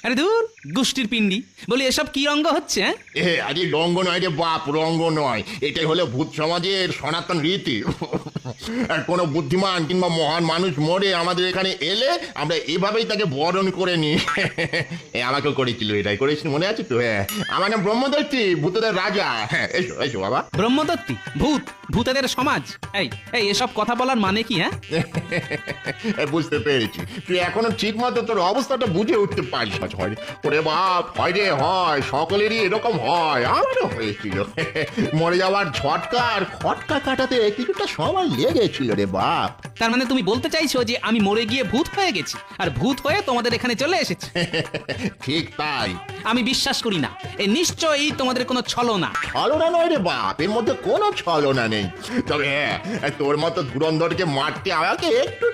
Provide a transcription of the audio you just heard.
আরে দূর গোষ্ঠীর পিণ্ডি, বলি এসব কি রঙ্গ হচ্ছে? আরে রঙ্গ নয় রে বাপ, রঙ্গ নয়, এটাই হলো ভূত সমাজের সনাতন রীতি। আর কোনো বুদ্ধিমান কিংবা মহান মানুষ মরে আমাদের এখানে এলে আমরা এভাবেই তাকে বরণ করে নিই। আমাকেও করেছিল, এটাই করেছিল, মনে আছে তো? আমার নাম ব্রহ্মদত্তি, ভূতদের রাজা। হ্যাঁ, এসো এসো বাবা। ব্রহ্মদত্তি, ভূত, ভূতেদের সমাজ। এই এই এসব কথা বলার মানে কি? বুঝতে পেরেছি, তুই এখনো ঠিক মতো তোর অবস্থাটা বুঝে উঠতে পারিস না। ওরে বাপ, হয় রে হয়, সকলেরই এরকম হয়, আমারও হয়েছিল। মরে যাওয়ার ঝটকা আর খটকা কাটাতে কিছুটা সময় লেগেছিল রে বাপ। তার মানে তুমি বলতে চাইছো যে আমি মরে গিয়ে ভূত হয়ে গেছি, আর ভূত হয়ে তোমাদের এখানে চলে এসেছি? ঠিক তাই। আমি বিশ্বাস করি না, এই নিশ্চয়ই তোমাদের কোনো ছলনা। ছলনা নয় রে বাপ, এর মধ্যে কোনো ছলনা নেই। তবে হ্যাঁ, তোর মতো ধুরন্ধরকে মারতে আমাকে একটু